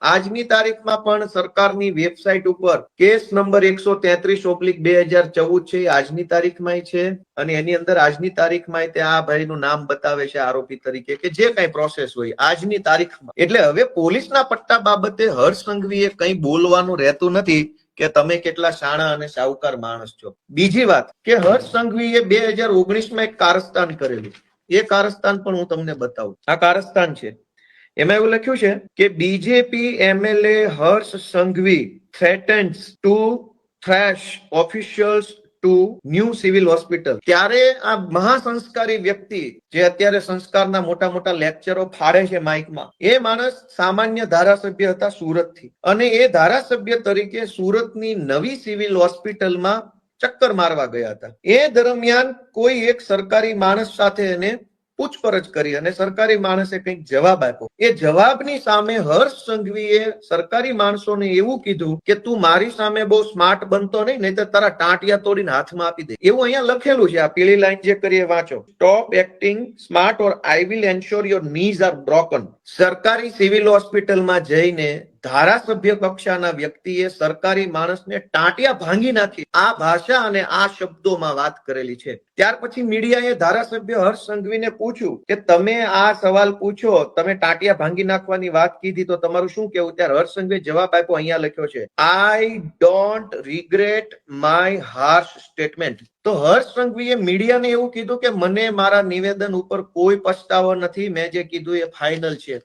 આજની તારીખમાં પણ સરકારની વેબસાઇટ ઉપર કેસ નંબર 133/2014 છે, આજની તારીખમાં છે, અને એની અંદર આજની તારીખમાં તે આ ભાઈનું નામ બતાવે છે આરોપી તરીકે, કે જે કઈ પ્રોસેસ હોય આજની તારીખમાં. એટલે હવે પોલીસના પટ્ટા બાબતે હર્ષ સંઘવીએ કંઈ બોલવાનું રહેતું નથી કે તમે કેટલા શાણા અને સાહુકાર માણસ છો. બીજી વાત કે હર્ષ સંઘવીએ 2019માં એક કારસ્તાન કરેલું, એ કારસ્તાન પણ હું તમને બતાવું. આ કારસ્તાન છે, એમાં એવું લખ્યું છે કે BJP MLA Harsh Sanghavi threatens to thrash officials to new civil hospital. ત્યારે આ મહાસંસ્કારી વ્યક્તિ જે અત્યારે સંસ્કારના મોટા મોટા લેક્ચરો ફાડે છે માઇકમાં, એ માણસ સામાન્ય ધારાસભ્ય હતા સુરતથી, અને એ ધારાસભ્ય તરીકે સુરતની નવી સિવિલ હોસ્પિટલમાં ચક્કર મારવા ગયા હતા. એ દરમિયાન કોઈ એક સરકારી માણસ સાથે એને પૂછપરછ કરી અને સરકારી માણસે કંઈક જવાબ આપ્યો. એ જવાબની સામે હર્ષ સંઘવીએ સરકારી માણસોને એવું કીધું કે તું મારી સામે બહુ સ્માર્ટ બનતો નહીં, નહીંતર તારા ટાંટિયા તોડીને હાથમાં આપી દે. એવું અહીંયા લખેલું છે, આ પીળી લાઈન જે કરીએ વાંચો. Stop acting smart or I will ensure your knees are broken. સરકારી સિવિલ હોસ્પિટલમાં જઈને ધારાસભ્ય કક્ષાના વ્યક્તિએ સરકારી માણસને ટાંટિયા ભાંગી નાખી. આ ભાષા અને આ શબ્દોમાં વાત કરેલી છે. ત્યાર પછી મીડિયાએ ધારાસભ્ય હર્ષ સંઘવીને પૂછ્યું કે તમે આ સવાલ પૂછો, તમે ટાંટિયા ભાંગી નાખવાની વાત કીધી, તો તમારું શું કેવું? ત્યારે હર્ષ સંઘવીએ જવાબ આપ્યો, અહીંયા લખ્યો છે, I don't regret my harsh statement. તો હર્ષ સંઘવીએ મીડિયાને એવું કીધું કે મને મારા નિવેદન ઉપર કોઈ પછતાવો નથી, મેં જે કીધું એ ફાઇનલ છે.